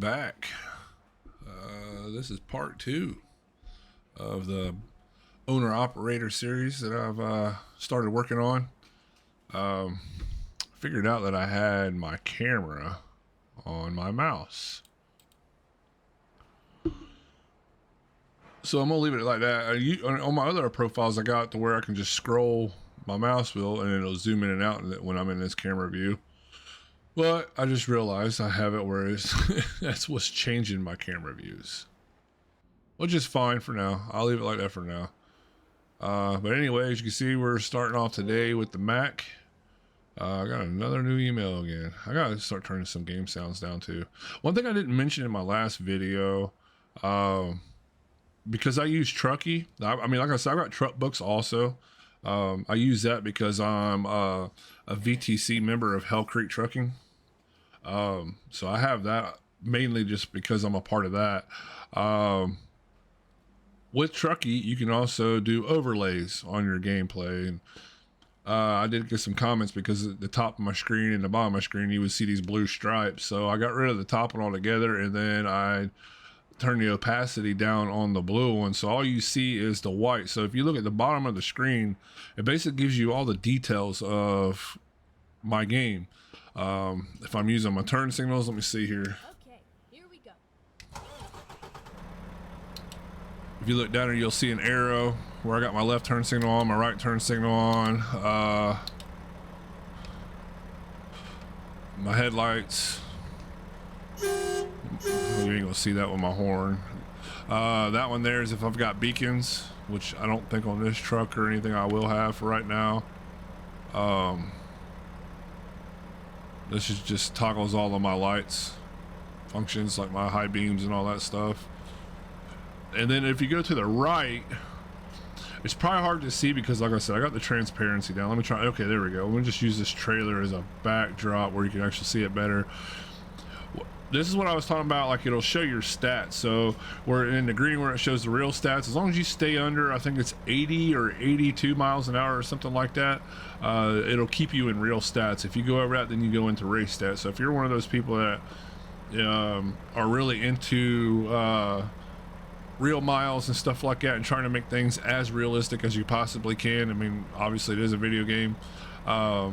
back. This is part 2 of the owner-operator series that I've started working on. Figured out that I had my camera on my mouse. So I'm gonna leave it like that. On my other profiles, I got to where I can just scroll my mouse wheel and it'll zoom in and out when I'm in this camera view. But I just realized I have it where that's what's changing my camera views, which is fine for now. I'll leave it like that for now. But anyway, as you can see, we're starting off today with the Mac. I got another new email again. I gotta start turning some game sounds down too. One thing I didn't mention in my last video, because I use Truckee. I mean, like I said, I've got truck books also. I use that because I'm a VTC member of Hell Creek Trucking. So I have that mainly just because I'm a part of that. With Truckee, you can also do overlays on your gameplay. And I did get some comments because at the top of my screen and the bottom of my screen, you would see these blue stripes. So I got rid of the top one altogether, and then I turn the opacity down on the blue one, so all you see is the white. So if you look at the bottom of the screen, it basically gives you all the details of my game. If I'm using my turn signals, let me see here. Okay, here we go. If you look down here, you'll see an arrow where I got my left turn signal on, my right turn signal on, my headlights. You ain't gonna see that with my horn. That one there is if I've got beacons, which I don't think on this truck or anything I will have for right now. This is just toggles all of my lights functions, like my high beams and all that stuff. And then if you go to the right, it's probably hard to see because, like I said, I got the transparency down. Let me try. Okay, there we go. Let me just use this trailer as a backdrop where you can actually see it better. This is what I was talking about, like it'll show your stats. So we're in the green where it shows the real stats. As long as you stay under, I think it's 80 or 82 miles an hour or something like that, it'll keep you in real stats. If you go over that, then you go into race stats. So if you're one of those people that are really into real miles and stuff like that and trying to make things as realistic as you possibly can, I mean, obviously it is a video game. I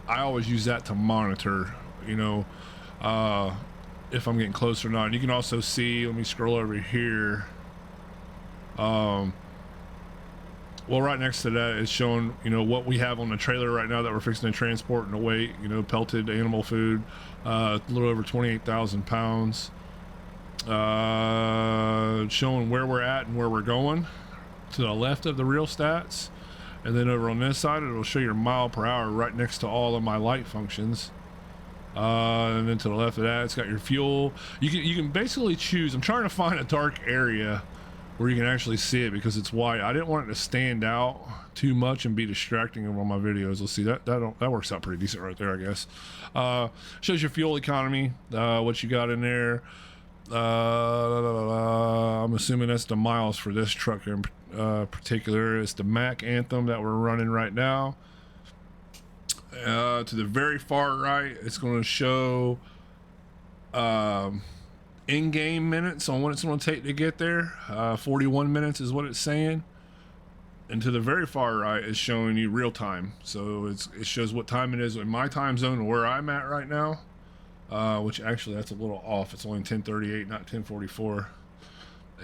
always use that to monitor, you know, if I'm getting close or not. And you can also see, let me scroll over here. Well, right next to that is showing, you know, what we have on the trailer right now that we're fixing to transport and the weight, you know, pelted animal food, a little over 28,000 pounds, showing where we're at and where we're going to the left of the real stats. And then over on this side, it'll show your mile per hour right next to all of my light functions. And then to the left of that, it's got your fuel. You can basically choose. I'm trying to find a dark area where you can actually see it because it's white. I didn't want it to stand out too much and be distracting on my videos. Let's see, that works out pretty decent right there, I guess. Shows your fuel economy, what you got in there. I'm assuming that's the miles for this truck in particular. It's the Mac Anthem that we're running right now. To the very far right, it's going to show in-game minutes on what it's going to take to get there. 41 minutes is what it's saying. And to the very far right is showing you real time. So it shows what time it is in my time zone and where I'm at right now. Which actually that's a little off. It's only 10:38, not 10:44.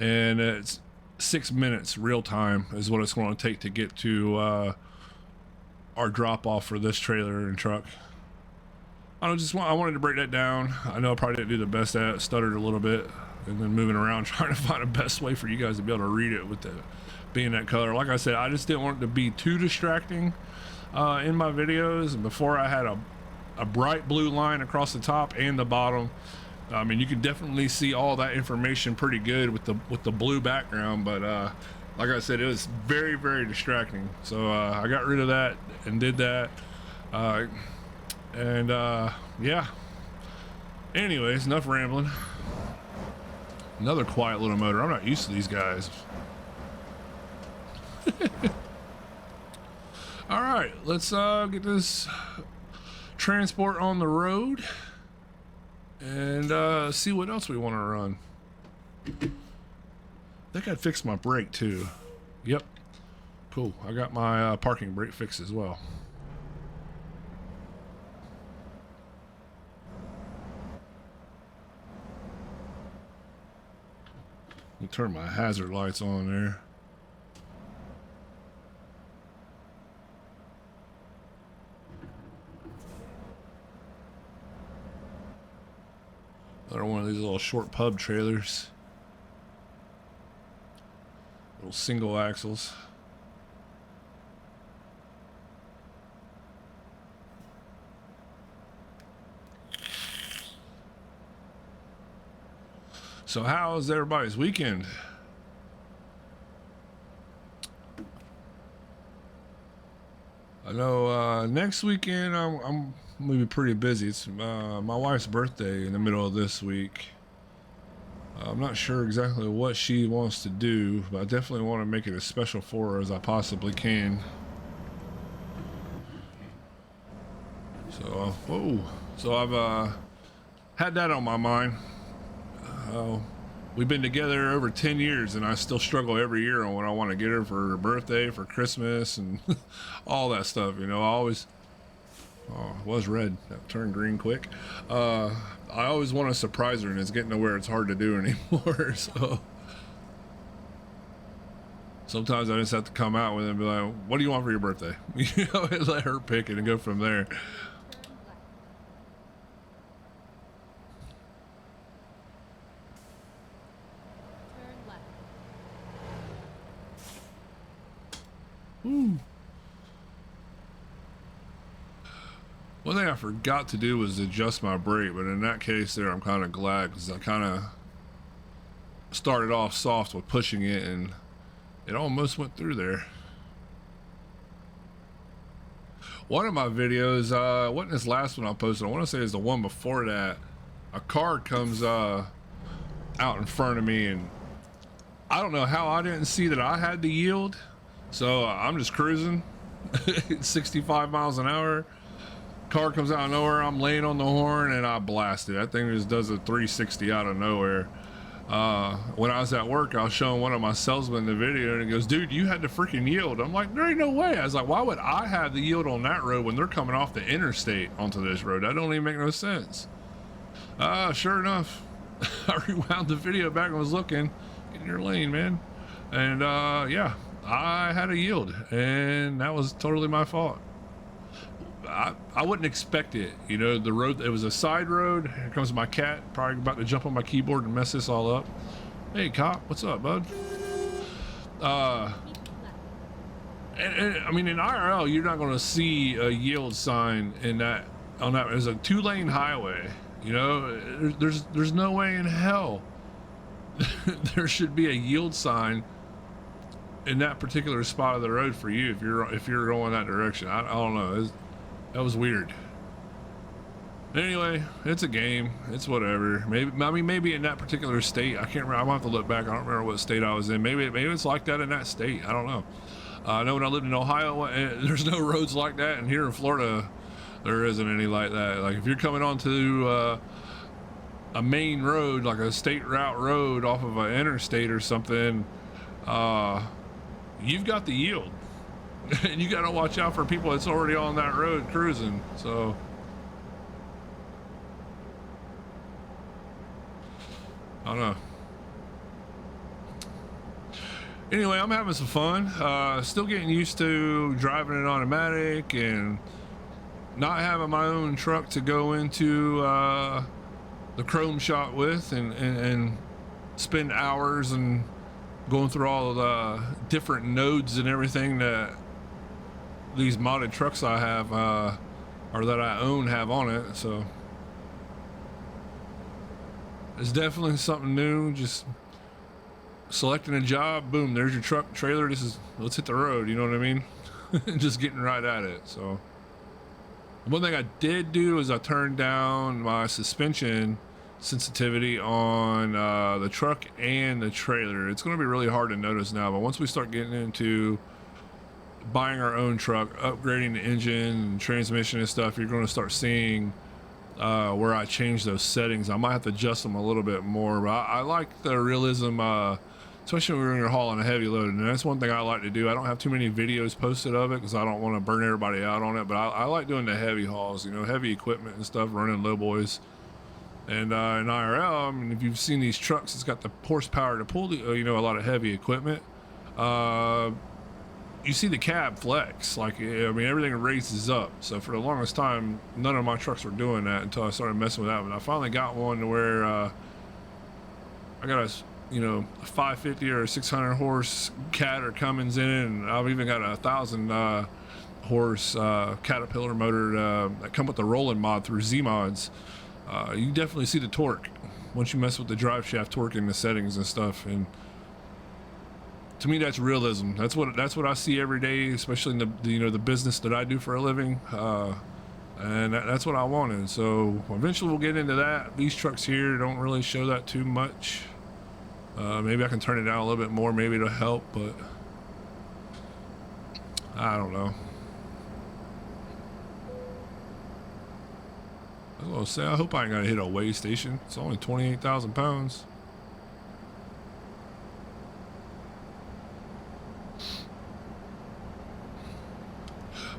And it's 6 minutes real time is what it's going to take to get to our drop off for this trailer and truck. I wanted to break that down. I know I probably didn't do the best at it, stuttered a little bit, and then moving around trying to find the best way for you guys to be able to read it with the being that color. Like I said, I just didn't want it to be too distracting in my videos. And before I had a bright blue line across the top and the bottom. I mean, you can definitely see all that information pretty good with the blue background, but like I said, it was very, very distracting. So I got rid of that and did that. Yeah. Anyways, enough rambling. Another quiet little motor. I'm not used to these guys. All right, let's get this transport on the road. and see what else we want to run. I think I'd fix my brake too. Yep. Cool. I got my parking brake fixed as well. I'll turn my hazard lights on there. Another one of these little short pub trailers. Little single axles. So how's everybody's weekend? I know next weekend I'm gonna be pretty busy. It's my wife's birthday in the middle of this week. I'm not sure exactly what she wants to do, but I definitely want to make it as special for her as I possibly can. So, whoa. So I've had that on my mind. We've been together over 10 years and I still struggle every year on what I want to get her for her birthday, for Christmas, and all that stuff. You know, I always, oh, it was red. That turned green quick. I always want to surprise her, and it's getting to where it's hard to do anymore. So sometimes I just have to come out with it and be like, what do you want for your birthday? You know, and let her pick it and go from there. Ooh. One thing I forgot to do was adjust my brake, but in that case there I'm kind of glad, because I kind of started off soft with pushing it and it almost went through there. One of my videos, wasn't this last one I posted, I want to say it's the one before that, a car comes out in front of me and I don't know how I didn't see that I had to yield. So I'm just cruising 65 miles an hour. Car comes out of nowhere. I'm laying on the horn and I blast it. That thing just does a 360 out of nowhere. When I was at work, I was showing one of my salesmen the video and he goes, dude, you had to freaking yield. I'm like, there ain't no way. I was like, why would I have the yield on that road when they're coming off the interstate onto this road? That don't even make no sense. Sure enough, I rewound the video back and was looking, get in your lane, man. And yeah, I had a yield and that was totally my fault. I wouldn't expect it, you know. The road, it was a side road. Here comes my cat, probably about to jump on my keyboard and mess this all up. Hey cop, what's up, bud? And I mean, in IRL you're not going to see a yield sign in that, on that. It's a 2-lane highway, you know. There's no way in hell there should be a yield sign in that particular spot of the road for you if you're going that direction. I don't know. That was weird. Anyway, it's a game. It's whatever. Maybe in that particular state, I can't remember. I'm gonna have to look back. I don't remember what state I was in. Maybe it's like that in that state. I don't know. I know when I lived in Ohio, there's no roads like that, and here in Florida, there isn't any like that. Like if you're coming onto a main road, like a state route road off of an interstate or something, you've got the yield. And you got to watch out for people that's already on that road cruising. So I don't know. Anyway, I'm having some fun. Still getting used to driving it automatic and not having my own truck to go into the chrome shop with and spend hours and going through all of the different nodes and everything that these modded trucks I have or that I own have on it. So it's definitely something new. Just selecting a job, boom, there's your truck, trailer, let's hit the road, you know what I mean? Just getting right at it. So one thing I did do is I turned down my suspension sensitivity on the truck and the trailer. It's going to be really hard to notice now, but once we start getting into buying our own truck, upgrading the engine and transmission and stuff, you're going to start seeing where I change those settings. I might have to adjust them a little bit more, but I like the realism, especially when you're hauling a heavy load, and that's one thing I like to do. I don't have too many videos posted of it because I don't want to burn everybody out on it, but I like doing the heavy hauls, you know, heavy equipment and stuff, running low boys. And in IRL, I mean, if you've seen these trucks, it's got the horsepower to pull the, you know, a lot of heavy equipment. You see the cab flex, like, I mean, everything raises up. So for the longest time, none of my trucks were doing that until I started messing with that. But I finally got one to where I got a, you know, a 550 or a 600 horse Cat or Cummins in it, and I've even got a 1,000 horse Caterpillar motor that come with the rolling mod through Zeemods. You definitely see the torque once you mess with the drive shaft torque in the settings and stuff, and to me that's realism. That's what I see every day, especially in the you know, the business that I do for a living, and that's what I wanted. So eventually we'll get into that. These trucks here don't really show that too much. Maybe I can turn it down a little bit more, maybe it'll help, but I don't know. I was gonna say, I hope I ain't gonna hit a weigh station. It's only 28,000 pounds.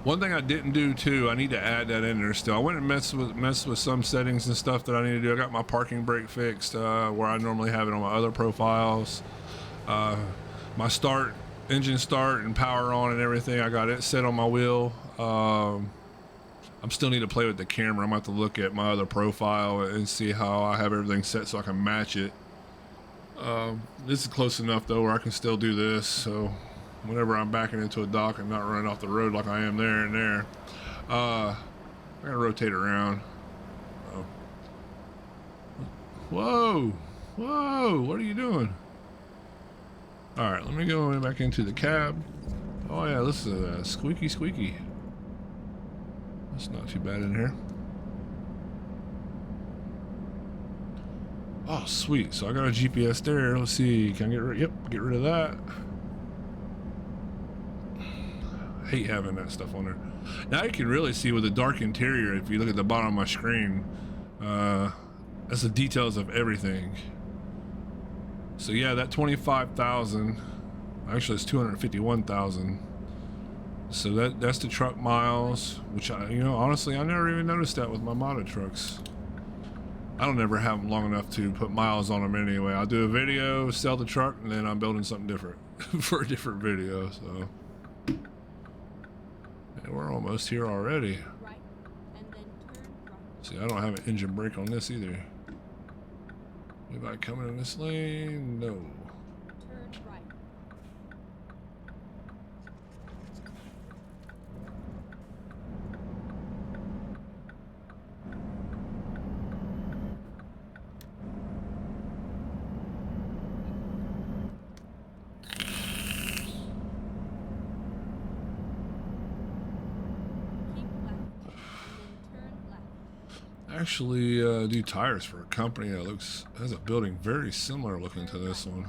One thing I didn't do too, I need to add that in there still. I went and messed with some settings and stuff that I need to do. I got my parking brake fixed, where I normally have it on my other profiles. My engine start and power on and everything, I got it set on my wheel. I still need to play with the camera. I'm going to have to look at my other profile and see how I have everything set so I can match it. This is close enough though where I can still do this, so whenever I'm backing into a dock and not running off the road like I am there and there, I gotta rotate around. Oh. Whoa, what are you doing? All right, let me go back into the cab. Oh yeah, this is a squeaky. It's not too bad in here. Oh, sweet. So I got a GPS there. Let's see. Can I get rid? Yep, get rid of that. I hate having that stuff on there. Now you can really see with the dark interior, if you look at the bottom of my screen, that's the details of everything. So yeah, that 25,000, actually it's 251,000. So that's the truck miles, which you know, honestly, I never even noticed that with my modded trucks. I don't ever have them long enough to put miles on them anyway. I'll do a video, sell the truck, and then I'm building something different for a different video. So and we're almost here already. Right, and then turn right. See, I don't have an engine brake on this either. Maybe I come in this lane? No. Turn right. Actually do tires for a company that has a building very similar looking to this one.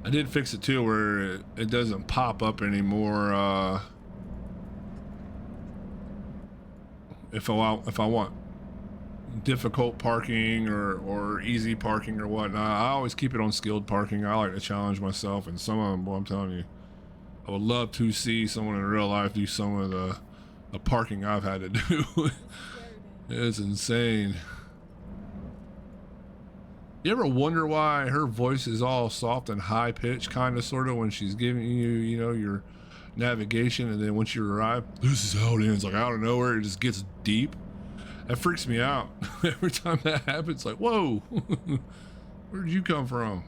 I did fix it too where it doesn't pop up anymore if I want difficult parking or easy parking or whatnot. I always keep it on skilled parking. I like to challenge myself, and some of them, boy, I'm telling you, I would love to see someone in real life do some of the parking I've had to do. It's insane. You ever wonder why her voice is all soft and high pitched, kind of sort of, when she's giving you, you know, your navigation, and then once you arrive, this is how it ends, like out of nowhere it just gets deep? That freaks me out. Every time that happens, like, whoa, where did you come from?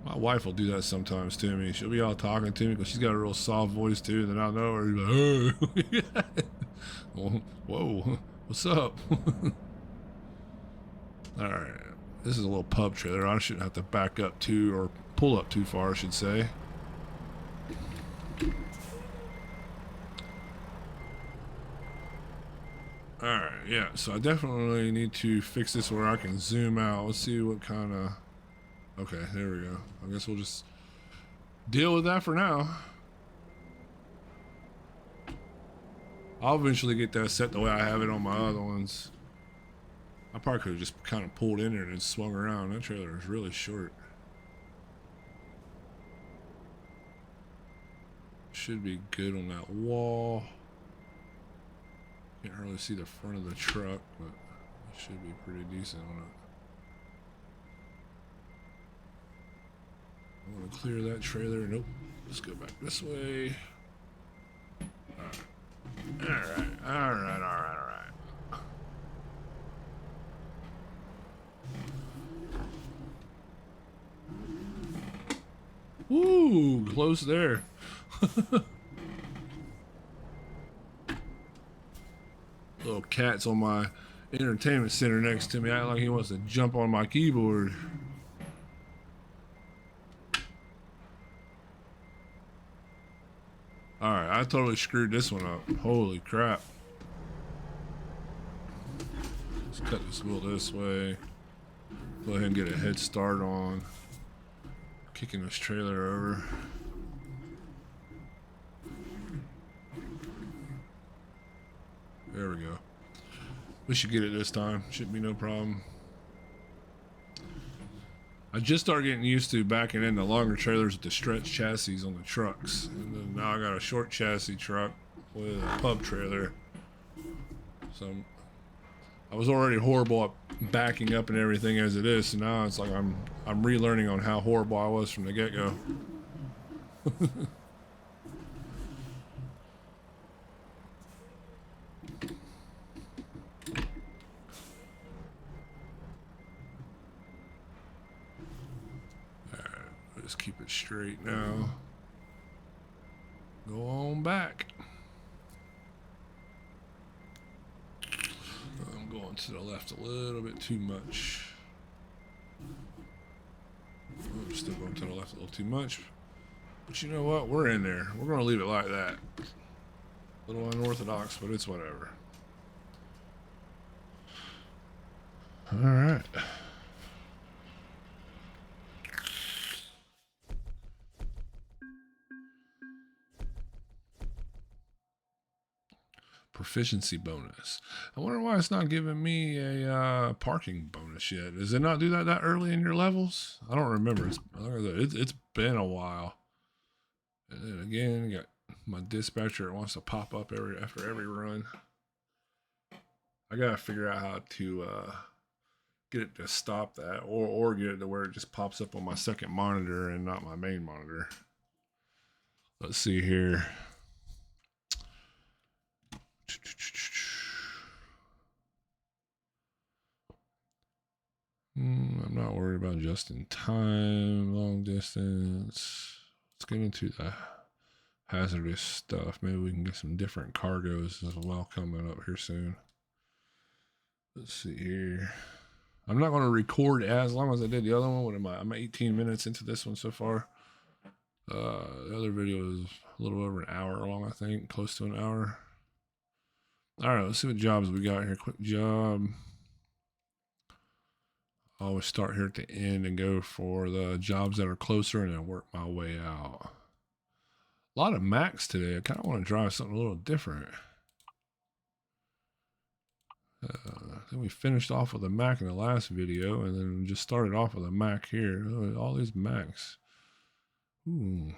My wife will do that sometimes to me. She'll be all talking to me because she's got a real soft voice too. And then I'll know her. Like, hey. Well, whoa, what's up? All right, this is a little pub trailer. I shouldn't have to back up too, or pull up too far, I should say. Alright, yeah, so I definitely need to fix this where I can zoom out. Let's see what kind of... Okay, there we go. I guess we'll just deal with that for now. I'll eventually get that set the way I have it on my other ones. I probably could have just kind of pulled in there and then swung around. That trailer is really short. Should be good on that wall. Can't really see the front of the truck, but it should be pretty decent on it. I want to clear that trailer. Nope. Let's go back this way. Alright. Woo, close there. Little cat's on my entertainment center next to me, acting like he wants to jump on my keyboard. Alright, I totally screwed this one up. Holy crap. Let's cut this wheel this way. Go ahead and get a head start on kicking this trailer over. There we go. We should get it this time. Shouldn't be no problem. I just started getting used to backing in the longer trailers with the stretch chassis on the trucks. And then now I got a short chassis truck with a pub trailer. So I was already horrible at backing up and everything as it is. So now it's like I'm relearning on how horrible I was from the get-go. Just keep it straight now. Go on back. I'm going to the left a little bit too much. I'm still going to the left a little too much. But you know what? We're in there. We're going to leave it like that. A little unorthodox, but it's whatever. All right. Proficiency bonus. I wonder why it's not giving me a parking bonus yet. Does it not do that early in your levels? I don't remember. It's been a while. And then again, got my dispatcher. It wants to pop up after every run. I gotta figure out how to get it to stop that, or get it to where it just pops up on my second monitor and not my main monitor. Let's see here. I'm not worried about just in time, long distance. Let's get into the hazardous stuff. Maybe we can get some different cargoes as well coming up here soon. Let's see here. I'm not going to record as long as I did the other one. What am I? I'm 18 minutes into this one so far. The other video is a little over an hour long, I think, close to an hour. All right, let's see what jobs we got here. Quick job. I always start here at the end and go for the jobs that are closer and then work my way out. A lot of Macs today. I kind of want to drive something a little different. I think we finished off with a Mac in the last video and then we just started off with a Mac here. Oh, all these Macs. Ooh.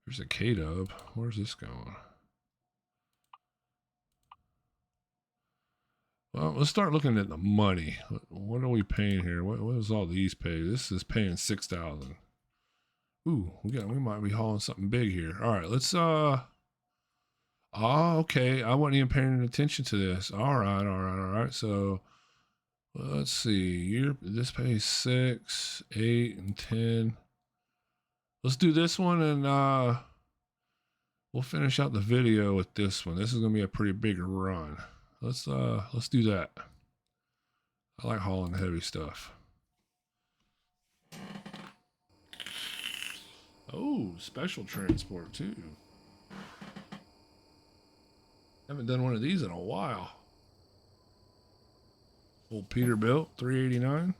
There's a K-Dub. Where's this going? Well, let's start looking at the money. What are we paying here? What is all these pay? This is paying $6,000. Ooh, we might be hauling something big here. All right, let's okay. I wasn't even paying attention to this. All right. So let's see. This pays 6, 8, and 10. Let's do this one and we'll finish out the video with this one. This is gonna be a pretty big run. Let's do that. I like hauling heavy stuff. Oh, special transport too. Haven't done one of these in a while. Old Peterbilt 389.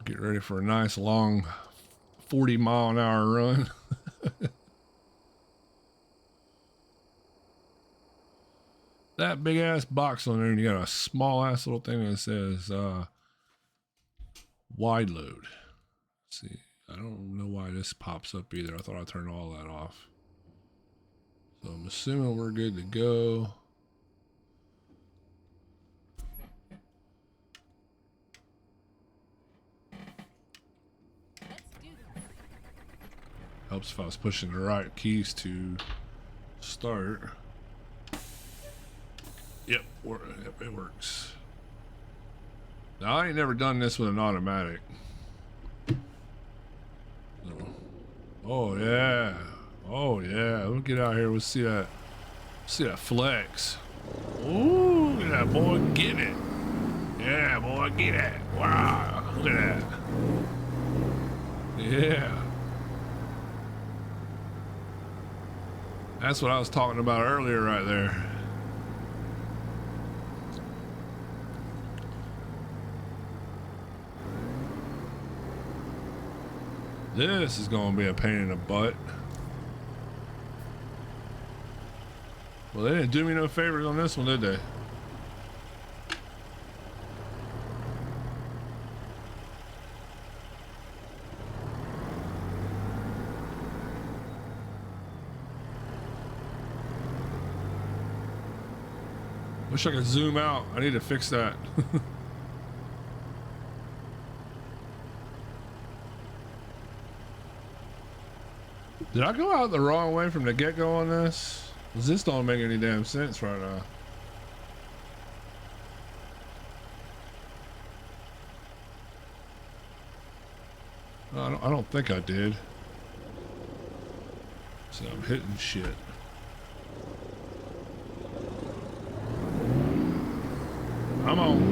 Get ready for a nice long 40-mile-an-hour run. That big ass box on there, and you got a small ass little thing that says wide load. Let's see, I don't know why this pops up either. I thought I turned all that off. So I'm assuming we're good to go. Helps if I was pushing the right keys to start. Yep, it works. Now I ain't never done this with an automatic. So, oh yeah, oh yeah. We'll get out here. We'll see that. See that flex. Ooh, look at that boy, get it. Yeah, boy, get it. Wow, look at that. Yeah. That's what I was talking about earlier right there. This is going to be a pain in the butt. Well, they didn't do me no favors on this one, did they? Wish I could zoom out. I need to fix that. Did I go out the wrong way from the get-go on this? 'Cause this don't make any damn sense right now. I don't think I did. So I'm hitting shit. I'm on.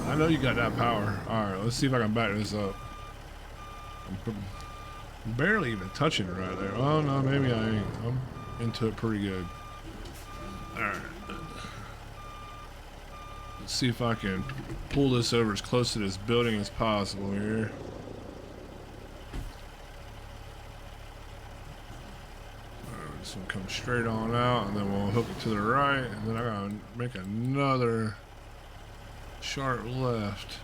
I know you got that power. Alright, let's see if I can back this up. I'm barely even touching it right there. Oh no, maybe I ain't. I'm into it pretty good. Alright. Let's see if I can pull this over as close to this building as possible here. Alright, this one comes straight on out, and then we'll hook it to the right, and then I gotta make another sharp left.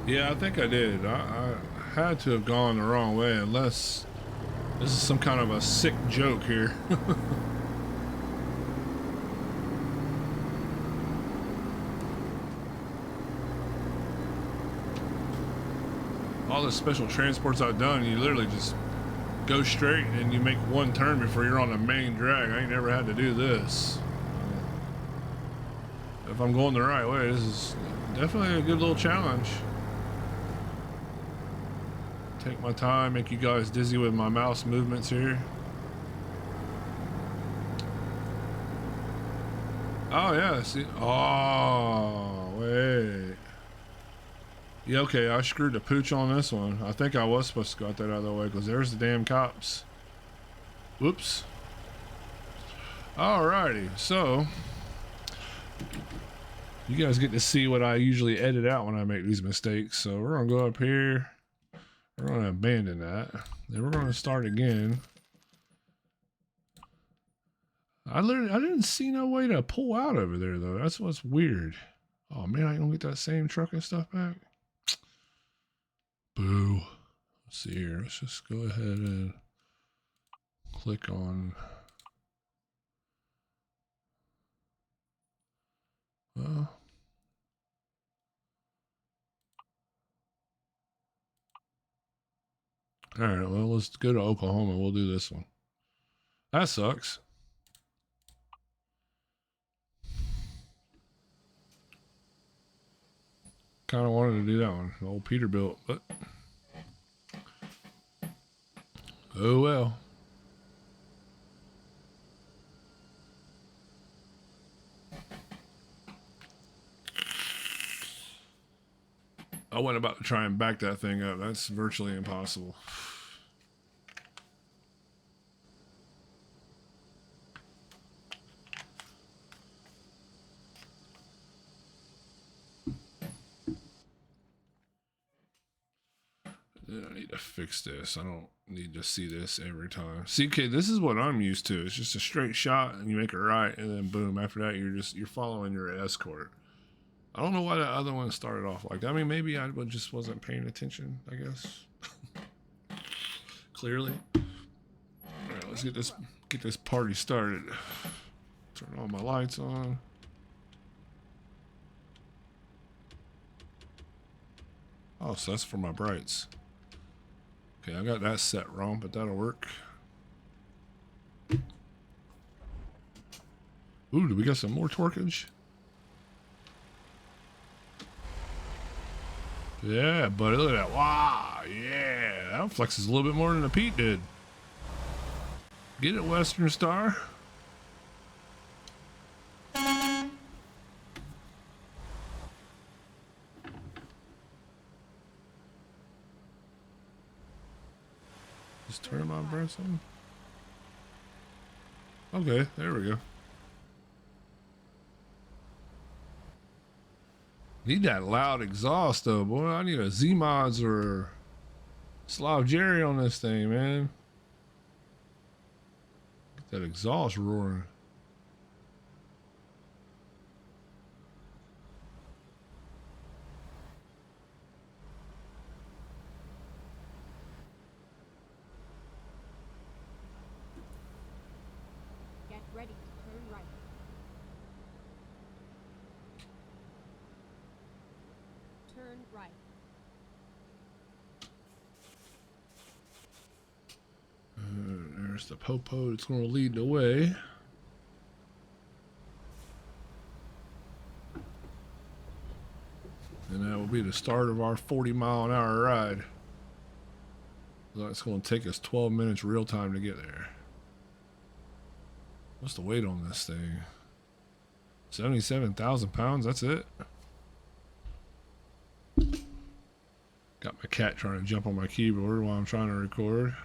Yeah, I think I did. I had to have gone the wrong way, unless this is some kind of a sick joke here. All the special transports I've done, you literally just go straight and you make one turn before you're on the main drag. I ain't never had to do this. If I'm going the right way, this is definitely a good little challenge. Take my time, make you guys dizzy with my mouse movements here. Oh yeah, see, oh wait. Yeah, okay, I screwed the pooch on this one. I think I was supposed to got that out of the way because there's the damn cops. Whoops. Alrighty, so you guys get to see what I usually edit out when I make these mistakes. So we're gonna go up here. We're going to abandon that. Then we're going to start again. I didn't see no way to pull out over there though. That's what's weird. Oh man, I ain't gonna get that same truck and stuff back. Boo. Let's see here. Let's just go ahead and click on. Well. All right, well, let's go to Oklahoma. We'll do this one. That sucks. Kind of wanted to do that one. Old Peterbilt, but oh well. I went about to try and back that thing up. That's virtually impossible. I need to fix this. I don't need to see this every time. See, okay, this is what I'm used to. It's just a straight shot and you make it right, and then boom, after that you're following your escort. I don't know why that other one started off like that. I mean, maybe I just wasn't paying attention, I guess. Clearly. Alright, let's get this party started. Turn all my lights on. Oh, so that's for my brights. Okay, I got that set wrong, but that'll work. Ooh, do we got some more torquage? Yeah, buddy, look at that. Wow, yeah. That flexes a little bit more than the Pete did. Get it, Western Star. Just turn my breath on. Okay, there we go. Need that loud exhaust though, boy. I need a Zeemods or Slav Jerry on this thing, man. Get that exhaust roaring. Get ready to turn right. Turn right. There's the popo that's going to lead the way. And that will be the start of our 40-mile-an-hour ride. So it's going to take us 12 minutes real time to get there. What's the weight on this thing? 77,000 pounds, that's it? Got my cat trying to jump on my keyboard while I'm trying to record.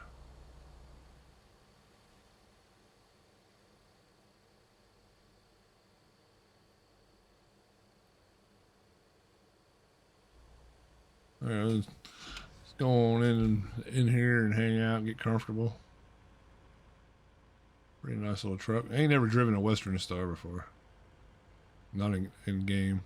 Alright, let's go on in here and hang out and get comfortable. Pretty nice little truck. I ain't never driven a Western Star before. Not in game.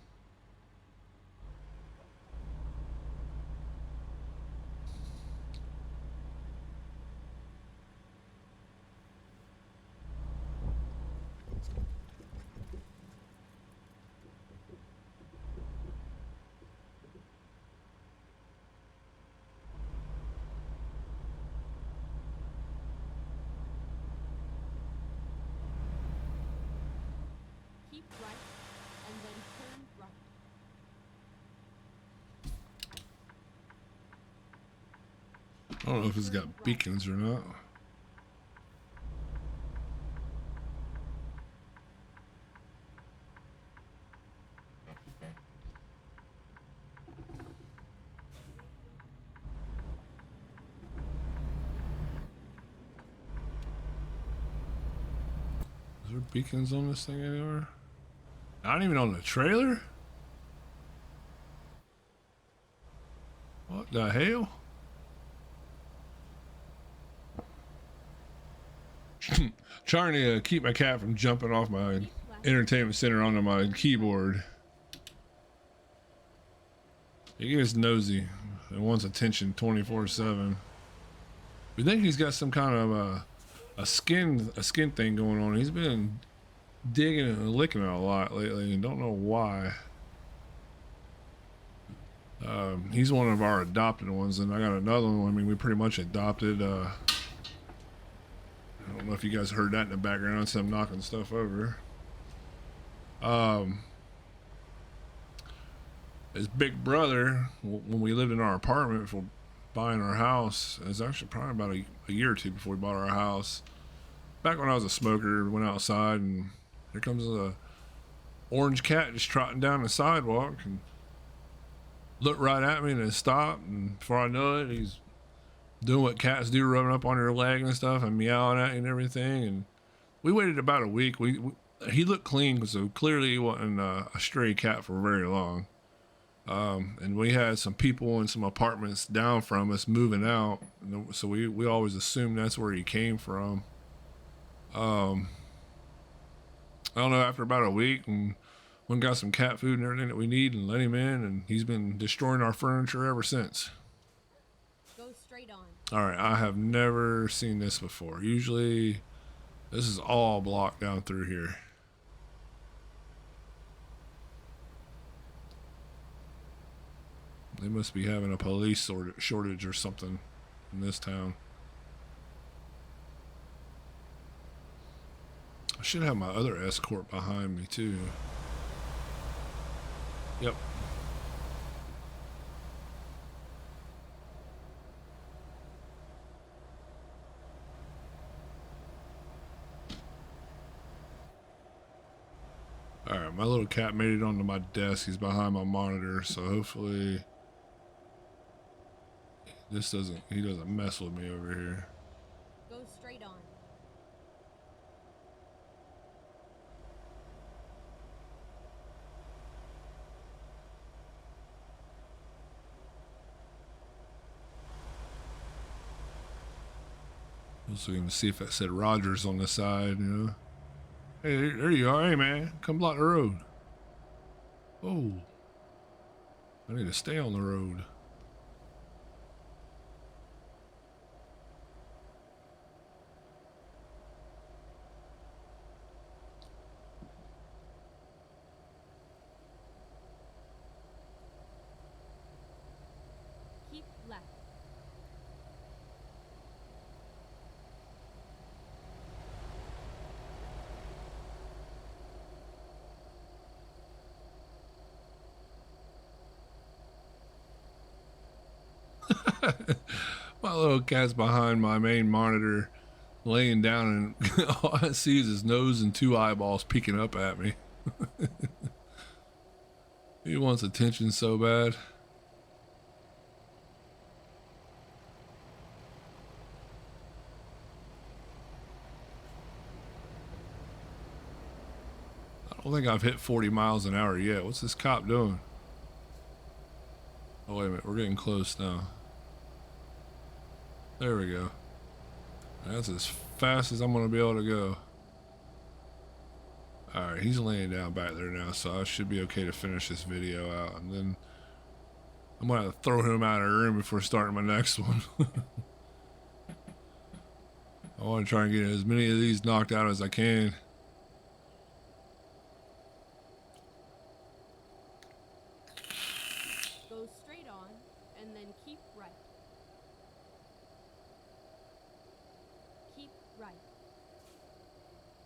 Keep right, and then turn right. I don't know if it's got beacons or not. Is there beacons on this thing anywhere? Not even on the trailer? What the hell? Trying to keep my cat from jumping off my entertainment center onto my keyboard. He gets nosy and wants attention 24/7. We think he's got some kind of a skin thing going on. He's been digging and licking it a lot lately and don't know why. He's one of our adopted ones, and I got another one. I mean, we pretty much adopted. I don't know if you guys heard that in the background. So I'm knocking stuff over. his big brother, when we lived in our apartment before buying our house, it was actually probably about a year or two before we bought our house. Back when I was a smoker, went outside and here comes a orange cat just trotting down the sidewalk and looked right at me and then stopped, and before I know it, he's doing what cats do, rubbing up on your leg and stuff and meowing at you and everything. And we waited about a week. He looked clean, so clearly he wasn't a stray cat for very long. And we had some people in some apartments down from us moving out, so we always assumed that's where he came from. I don't know, after about a week, and we got some cat food and everything that we need and let him in, and he's been destroying our furniture ever since. Go straight on. All right, I have never seen this before. Usually this is all blocked down through here. They must be having a police shortage or something in this town. I should have my other escort behind me too. Yep. All right, my little cat made it onto my desk. He's behind my monitor, so hopefully he doesn't mess with me over here. Go straight on. Also going to see if it said Rogers on the side, you know. Hey, there you are. Hey, man, come block the road. Oh, I need to stay on the road. Keep left. My little cat's behind my main monitor, laying down, and all I see is his nose and two eyeballs peeking up at me. He wants attention so bad. I don't think I've hit 40 miles an hour yet. What's this cop doing? Oh, wait a minute. We're getting close now. There we go. That's as fast as I'm going to be able to go. Alright, he's laying down back there now, so I should be okay to finish this video out. And then I'm going to have to throw him out of the room before starting my next one. I want to try and get as many of these knocked out as I can. Go straight on, and then keep right. Keep right.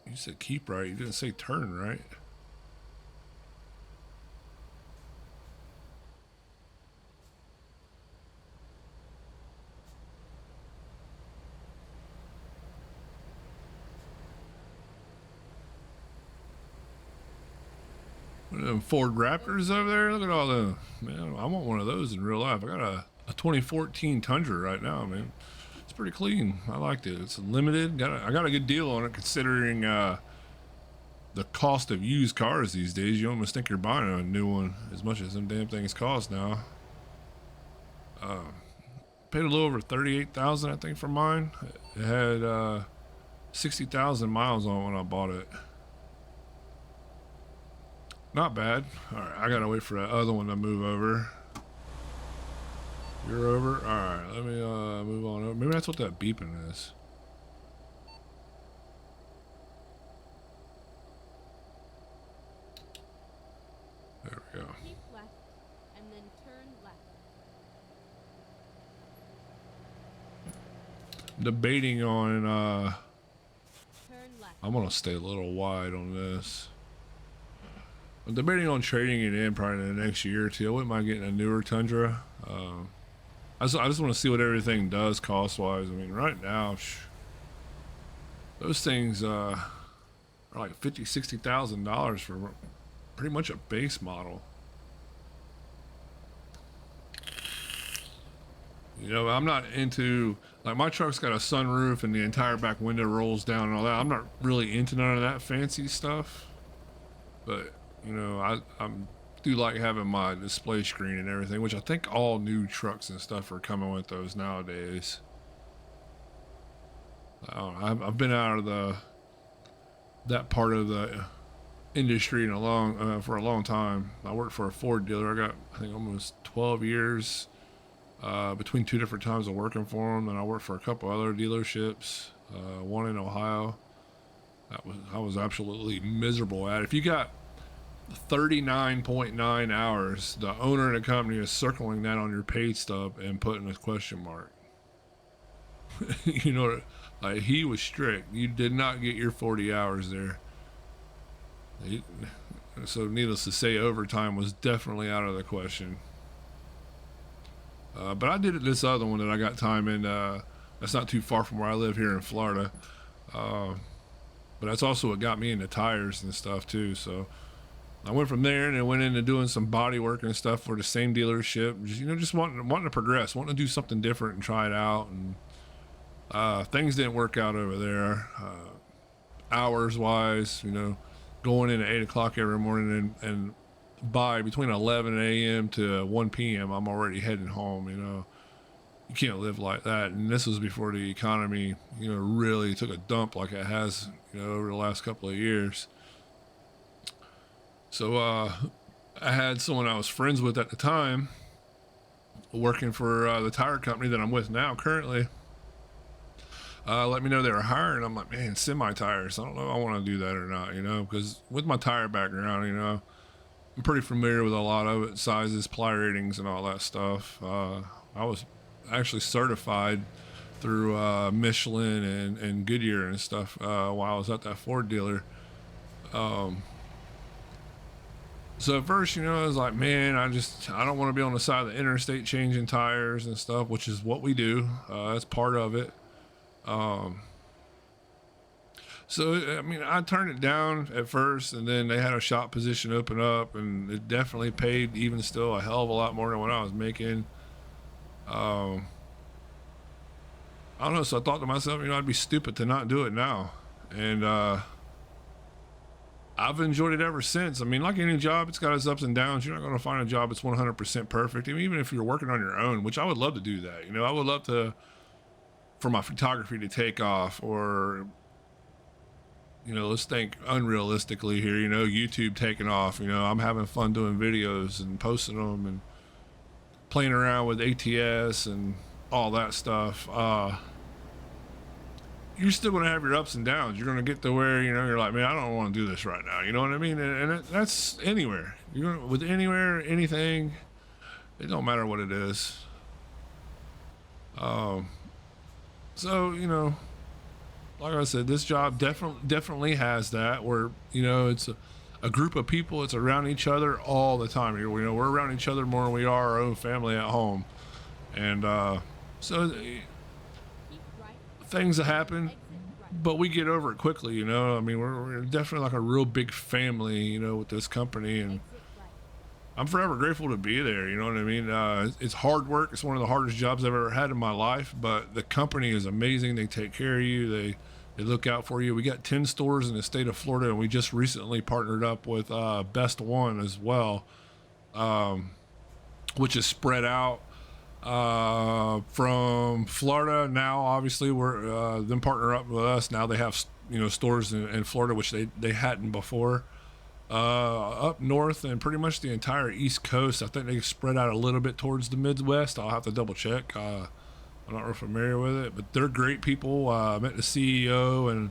You said keep right. You didn't say turn right. One of them Ford Raptors over there. Look at all them. Man, I want one of those in real life. I got a 2014 Tundra right now, man. It's pretty clean. I liked it. It's limited. I got a good deal on it considering the cost of used cars these days. You almost think you're buying a new one as much as them damn things cost now. Paid a little over $38,000, I think, for mine. It had 60,000 miles on it when I bought it. Not bad. All right, I gotta wait for that other one to move over. You're over? All right, let me move on over. Maybe that's what that beeping is. There we go. Keep left, and then turn left. Debating on Turn left. I'm gonna stay a little wide on this. I'm debating on trading it in probably in the next year or two. I wouldn't mind getting a newer Tundra. I just want to see what everything does cost-wise. I mean, right now, those things are like $50,000-$60,000 for pretty much a base model. You know, I'm not into, like, my truck's got a sunroof and the entire back window rolls down and all that. I'm not really into none of that fancy stuff. But, you know, I do like having my display screen and everything, which I think all new trucks and stuff are coming with those nowadays. I don't know, I've been out of that part of the industry in for a long time. I worked for a Ford dealer. I got, I think, almost 12 years between two different times of working for them. And I worked for a couple other dealerships, one in Ohio. I was absolutely miserable at it. If you got 39.9 hours, the owner of the company is circling that on your pay stub and putting a question mark. You know, like, he was strict. You did not get your 40 hours there. So needless to say, overtime was definitely out of the question. But I did it this other one that I got time in. That's not too far from where I live here in Florida. But that's also what got me into tires and stuff too. So I went from there and I went into doing some body work and stuff for the same dealership. Just wanting to progress, wanting to do something different and try it out. And things didn't work out over there, hours wise. You know, going in at 8 o'clock every morning and by between 11 a.m. to 1 p.m. I'm already heading home. You know, you can't live like that. And this was before the economy, you know, really took a dump like it has, you know, over the last couple of years. So I had someone I was friends with at the time working for the tire company that I'm with now currently. Let me know they were hiring. I'm like, man, semi-tires. I don't know if I want to do that or not, you know, because with my tire background, you know, I'm pretty familiar with a lot of it, sizes, ply ratings, and all that stuff. I was actually certified through Michelin and Goodyear and stuff while I was at that Ford dealer. So at first, you know, I was like, man, I don't want to be on the side of the interstate changing tires and stuff, which is what we do. That's part of it. So, I mean, I turned it down at first, and then they had a shop position open up, and it definitely paid even still a hell of a lot more than what I was making. I don't know. So I thought to myself, you know, I'd be stupid to not do it now. And, I've enjoyed it ever since. I mean, like any job, it's got its ups and downs. You're not going to find a job that's 100% perfect. I mean, even if you're working on your own, which I would love to do that. You know, I would love for my photography to take off, or, you know, let's think unrealistically here, you know, YouTube taking off. You know, I'm having fun doing videos and posting them and playing around with ATS and all that stuff. You're still going to have your ups and downs. You're going to get to where, you know, you're like, man, I don't want to do this right now. You know what I mean? And that's anywhere. With anywhere, anything, it don't matter what it is. So, you know, like I said, this job definitely has that, where, you know, it's a group of people. It's around each other all the time. You know, we're around each other more than we are our own family at home. And so things that happen, but we get over it quickly, you know. I mean, we're definitely like a real big family, you know, with this company, and I'm forever grateful to be there. You know what I mean? It's hard work. It's one of the hardest jobs I've ever had in my life, but the company is amazing. They take care of you. They look out for you. We got 10 stores in the state of Florida, and we just recently partnered up with Best One as well, which is spread out from Florida. Now obviously we're them partner up with us. Now they have, you know, stores in Florida, which they hadn't before, up north and pretty much the entire East Coast. I think they spread out a little bit towards the Midwest. I'll have to double check. I'm not real familiar with it, but they're great people. I met the CEO and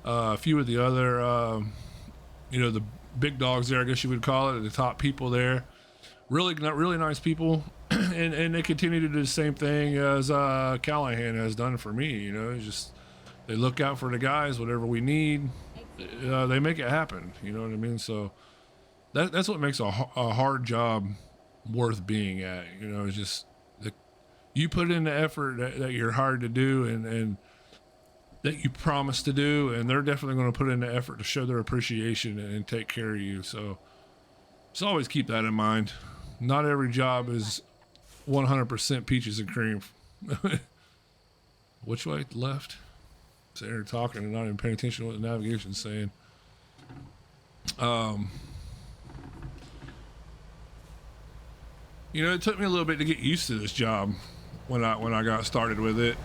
a few of the other you know, the big dogs there, I guess you would call it, the top people there. Really nice people. and they continue to do the same thing as Galahad has done for me. You know, just they look out for the guys, whatever we need, they make it happen. You know what I mean? So that's what makes a hard job worth being at. You know, it's just you put in the effort that you're hard to do and that you promise to do, and they're definitely going to put in the effort to show their appreciation and take care of you. So just always keep that in mind. Not every job is 100% peaches and cream. Which way? Left? Sitting here talking and not even paying attention to what the navigation's saying. You know, it took me a little bit to get used to this job when I got started with it.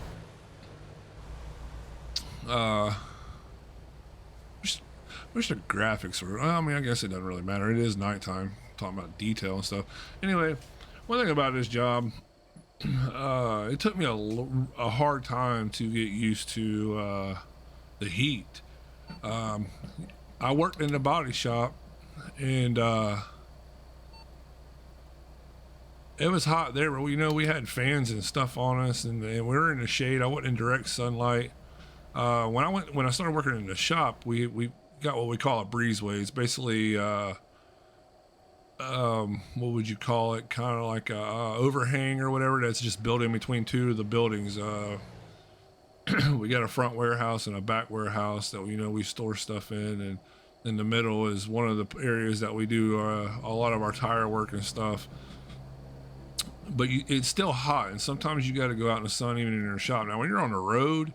Wish the graphics were, I mean, I guess it doesn't really matter. It is nighttime. I'm talking about detail and stuff. Anyway, one thing about this job, it took me a hard time to get used to the heat. I worked in the body shop, and it was hot there, but you know, we had fans and stuff on us, and we were in the shade. I wasn't in direct sunlight. When I started working in the shop, we got what we call a breezeway. It's basically what would you call it? Kind of like a overhang or whatever that's just built in between two of the buildings. We got a front warehouse and a back warehouse that we store stuff in, and in the middle is one of the areas that we do a lot of our tire work and stuff. But it's still hot, and sometimes you got to go out in the sun even in your shop. Now, when you're on the road,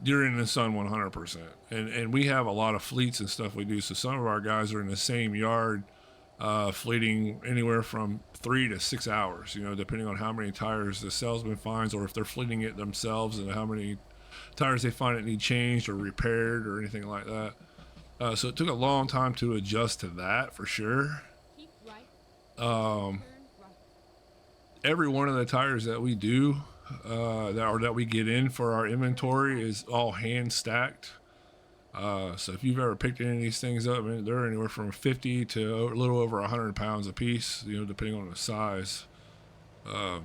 you're in the sun 100%. And we have a lot of fleets and stuff we do. So some of our guys are in the same yard, fleeting anywhere from 3 to 6 hours, you know, depending on how many tires the salesman finds, or if they're fleeting it themselves and how many tires they find that need changed or repaired or anything like that. So it took a long time to adjust to that, for sure. Keep right. Turn right. Every one of the tires that we do, that we get in for our inventory, is all hand stacked. So if you've ever picked any of these things up, I mean, they're anywhere from 50 to a little over 100 pounds a piece, you know, depending on the size. I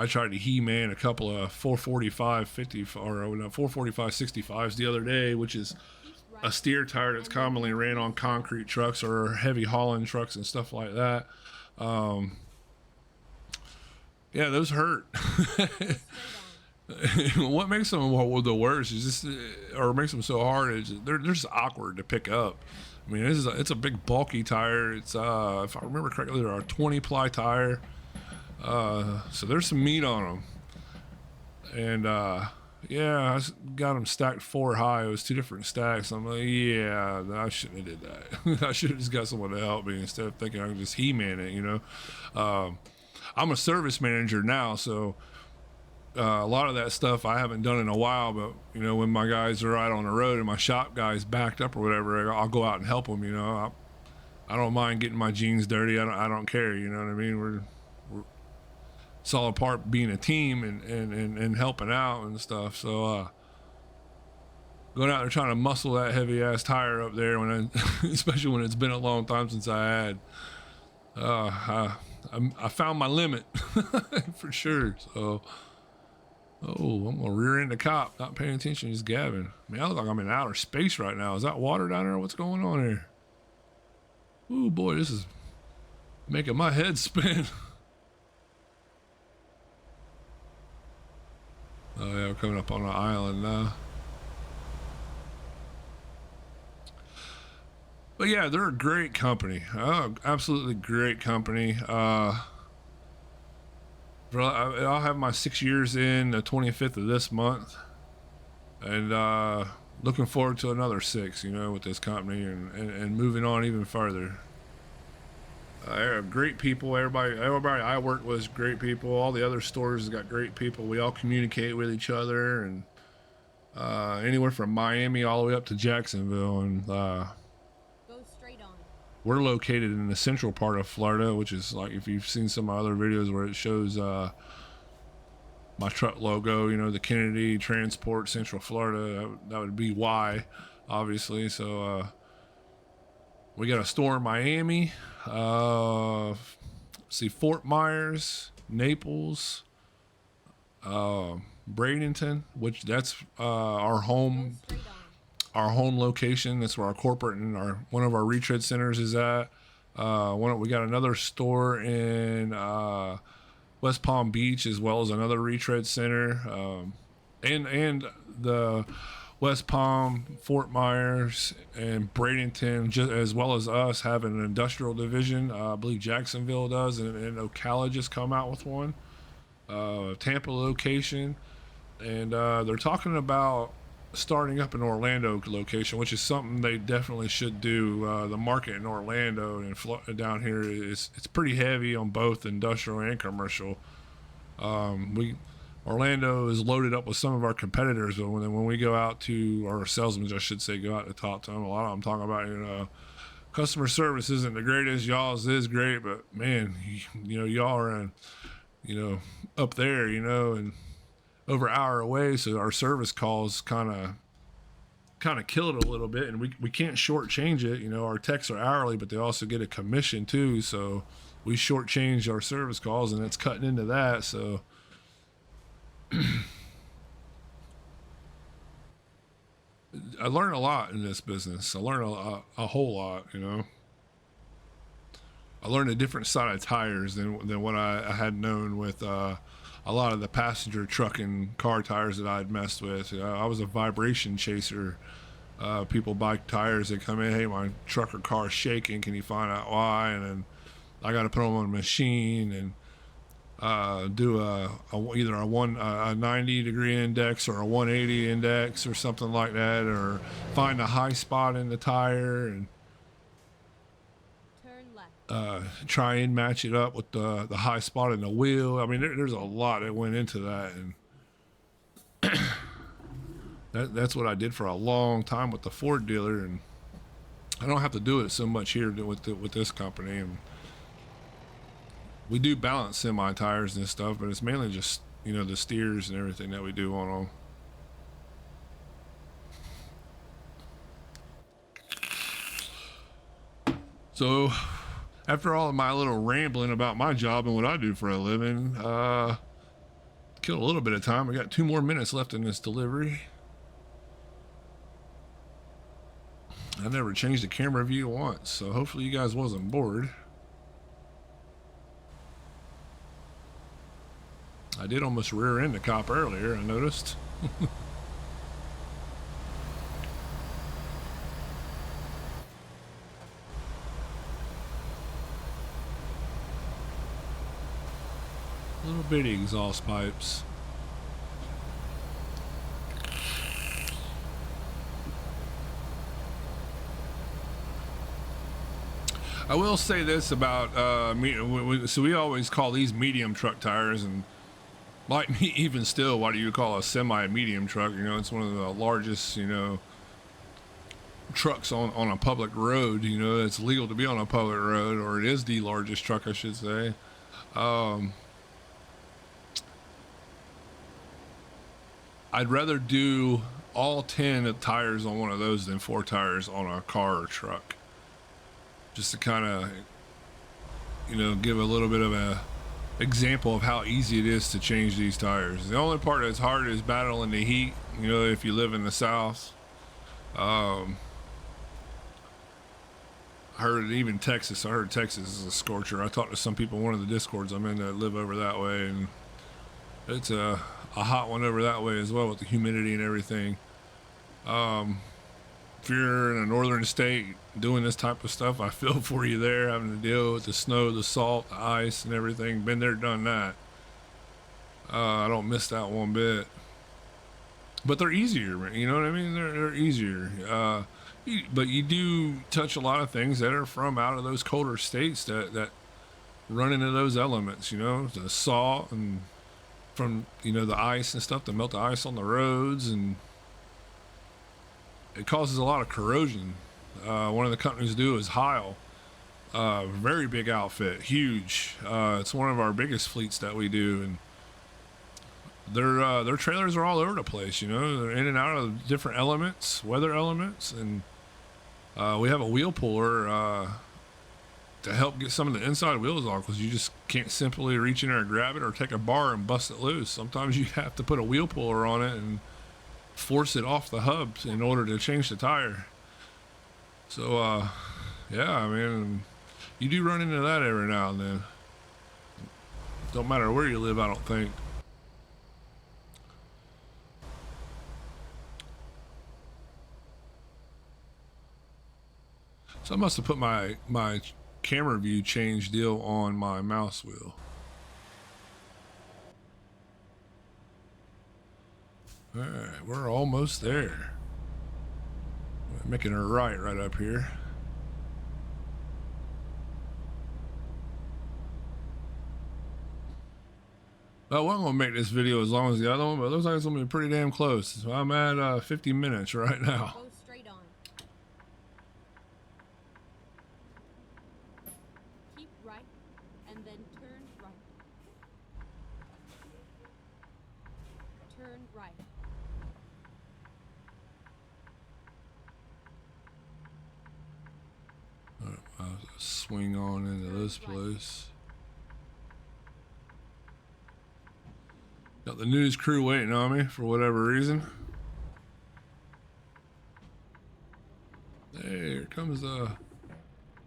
tried to He-Man a couple of 445 65s the other day, which is a steer tire that's commonly ran on concrete trucks or heavy hauling trucks and stuff like that. Yeah, those hurt. What makes them the worst is just, or makes them so hard, is they're just awkward to pick up. I mean, it's a big bulky tire. It's if I remember correctly, they're a 20-ply tire. So there's some meat on them. And yeah, I got them stacked 4 high. It was 2 different stacks. I'm like, yeah, I shouldn't have did that. I should have just got someone to help me instead of thinking I could just He-Man it, you know. I'm a service manager now, so a lot of that stuff I haven't done in a while, but you know, when my guys are out on the road and my shop guys backed up or whatever, I'll go out and help them. You know, I don't mind getting my jeans dirty. I don't care. You know what I mean? We're it's all a part being a team and helping out and stuff. So going out there trying to muscle that heavy ass tire up there especially when it's been a long time since I had. I found my limit for sure. So, I'm gonna rear end the cop, not paying attention, just gabbing. I mean, I look like I'm in outer space right now. Is that water down there? What's going on here? Ooh, boy, this is making my head spin. Oh yeah, we're coming up on an island now. But yeah, they're a great company. Absolutely great company. I'll have my 6 years in the 25th of this month, and looking forward to another 6, you know, with this company and moving on even further. Great people. Everybody I work with is great people. All the other stores has got great people. We all communicate with each other, and anywhere from Miami all the way up to Jacksonville, and we're located in the central part of Florida, which is like, if you've seen some of my other videos where it shows my truck logo, you know, the Kennedy Transport Central Florida, that would be why, obviously. So we got a store in Miami, Fort Myers, Naples, Bradenton, which that's our home our home location. That's where our corporate and one of our retread centers is at. We got another store in West Palm Beach, as well as another retread center, and the West Palm, Fort Myers, and Bradenton, just as well as us, have an industrial division. I believe Jacksonville does, and Ocala just come out with one. Tampa location, and they're talking about starting up an Orlando location, which is something they definitely should do. The market in Orlando and down here it's pretty heavy on both industrial and commercial. Orlando is loaded up with some of our competitors, but when we go out to our salesmen, I should say, go out to talk to them, a lot of them talking about, customer service isn't the greatest. Y'all's is great, but man, y'all are in, up there, and over an hour away, so our service calls kind of kill it a little bit, and we can't shortchange it. Our techs are hourly, but they also get a commission too, so we shortchange our service calls, and it's cutting into that. So I learned a lot in this business. I learned a whole lot. I learned a different side of tires than what I had known with a lot of the passenger truck and car tires that I'd messed with. I was a vibration chaser. People buy tires, they come in, hey, my truck or car is shaking, can you find out why? And then I got to put them on a machine and do either a 90-degree index or a 180 index or something like that, or find a high spot in the tire and try and match it up with the high spot in the wheel. I mean, there's a lot that went into that, and that's what I did for a long time with the Ford dealer, and I don't have to do it so much here with this company. And we do balance semi tires and stuff, but it's mainly just the steers and everything that we do on them. So after all of my little rambling about my job and what I do for a living, killed a little bit of time. I got 2 more minutes left in this delivery. I never changed the camera view once, so hopefully you guys wasn't bored. I did almost rear end the cop earlier, I noticed. Little bitty exhaust pipes. I will say this about so we always call these medium truck tires, and like me, even still, why do you call a semi a medium truck? It's one of the largest trucks on a public road. It's legal to be on a public road, or it is the largest truck, I should say. I'd rather do all 10 tires on one of those than 4 tires on a car or truck. Just to kind of, give a little bit of a example of how easy it is to change these tires. The only part that's hard is battling the heat, if you live in the South. I heard even Texas. I heard Texas is a scorcher. I talked to some people in one of the Discords I'm in that live over that way, and it's a hot one over that way as well with the humidity and everything. If you're in a northern state doing this type of stuff, I feel for you there, having to deal with the snow, the salt, the ice, and everything. Been there, done that. I don't miss that one bit. But they're easier, you know what I mean? They're easier. But you do touch a lot of things that are from out of those colder states that run into those elements, the salt and from, the ice and stuff, to melt the ice on the roads, and it causes a lot of corrosion. One of the companies do is Heil. Very big outfit, huge. It's one of our biggest fleets that we do, and their trailers are all over the place. They're in and out of different elements, weather elements, and we have a wheel puller to help get some of the inside wheels off, because you just can't simply reach in there and grab it or take a bar and bust it loose. Sometimes you have to put a wheel puller on it and force it off the hubs in order to change the tire. So, yeah, I mean, you do run into that every now and then. Don't matter where you live, I don't think. So I must have put my camera view change deal on my mouse wheel. All right, we're almost there. We're making a right up here. I wasn't gonna make this video as long as the other one, but it looks like it's gonna be pretty damn close. So I'm at 50 minutes right now. Go straight on. Keep right, and then turn right. Turn right. All right, I'll swing on into this place. Got the news crew waiting on me for whatever reason. There comes the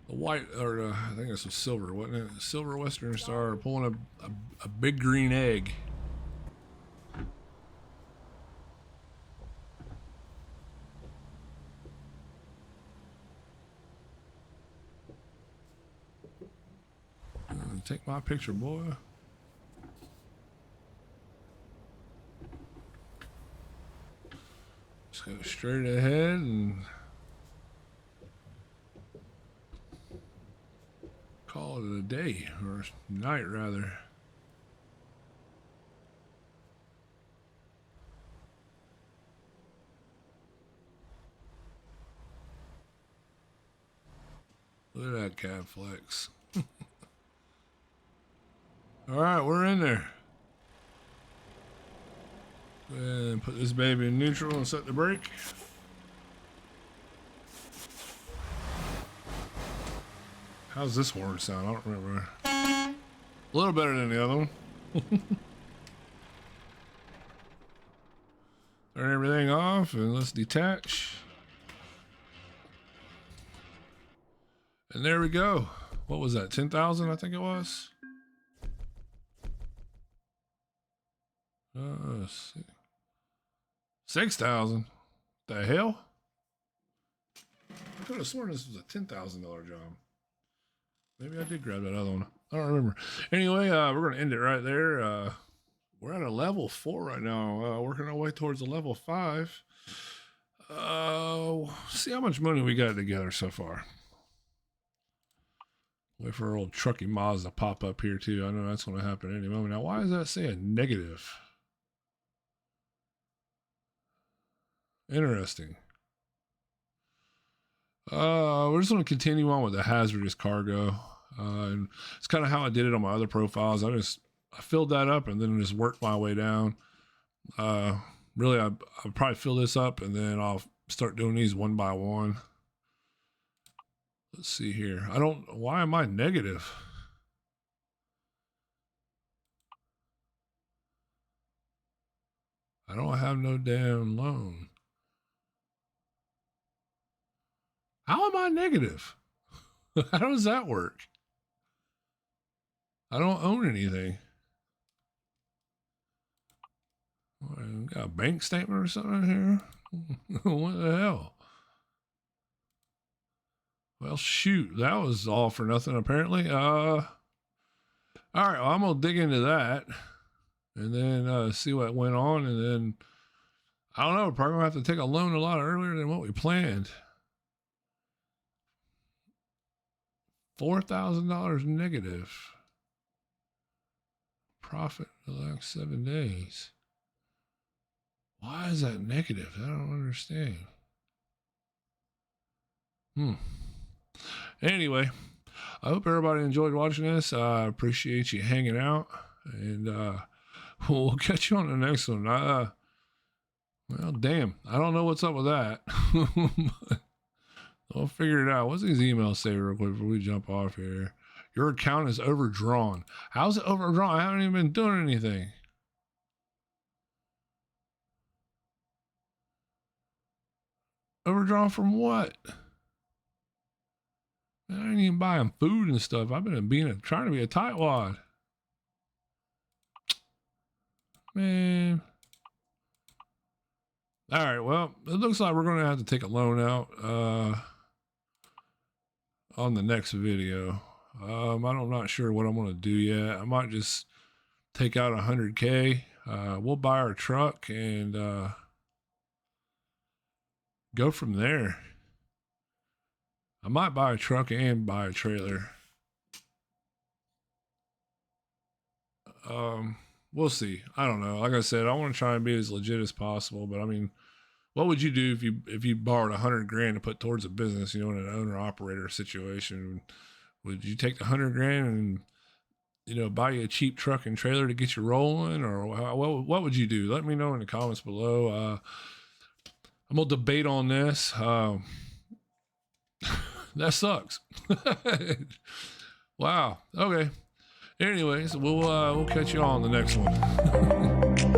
white, or I think it's a silver, wasn't it? Silver Western Star pulling a big green egg. Take my picture, boy. Just go straight ahead and call it a day, or night rather. Look at that cab flex. All right, we're in there. And put this baby in neutral and set the brake. How's this horn sound? I don't remember. A little better than the other one. Turn everything off and let's detach. And there we go. What was that? 10,000, I think it was. Let's see. 6,000. The hell? I could have sworn this was a $10,000 job. Maybe I did grab that other one. I don't remember. Anyway, we're going to end it right there. We're at a level 4 right now. Working our way towards a level 5. See how much money we got together so far. Wait for our old trucky Mods to pop up here too. I know that's going to happen any moment. Now, why does that say a negative? Interesting. We're just going to continue on with the hazardous cargo. And it's kind of how I did it on my other profiles. I filled that up and then just worked my way down. Really, I'll probably fill this up and then I'll start doing these one by one. Let's see here. Why am I negative? I don't have no damn loan. How am I negative? How does that work? I don't own anything. Got a bank statement or something here? What the hell? Well, shoot, that was all for nothing apparently. All right, well, I'm gonna dig into that and then see what went on, and then I don't know, we're probably gonna have to take a loan a lot earlier than what we planned. $4,000 negative. Profit for the last 7 days. Why is that negative? I don't understand. Anyway, I hope everybody enjoyed watching this. I appreciate you hanging out, and we'll catch you on the next one. Well, damn, I don't know what's up with that. I'll figure it out. What's these emails say real quick before we jump off here? Your account is overdrawn. How's it overdrawn? I haven't even been doing anything. Overdrawn from what? Man, I ain't even buying food and stuff. I've been trying to be a tightwad. Man. All right, well, it looks like we're going to have to take a loan out on the next video. I'm not sure what I'm going to do yet. I might just take out 100K. We'll buy our truck and go from there. I might buy a truck and buy a trailer. We'll see. I don't know. Like I said, I want to try and be as legit as possible, but I mean, what would you do if you borrowed 100 grand to put towards a business, you know, in an owner operator situation? Would you take the 100 grand and, you know, buy you a cheap truck and trailer to get you rolling, or what would you do? Let me know in the comments below. I'm gonna debate on this. That sucks. Wow. Okay. Anyways, we'll catch you all on the next one.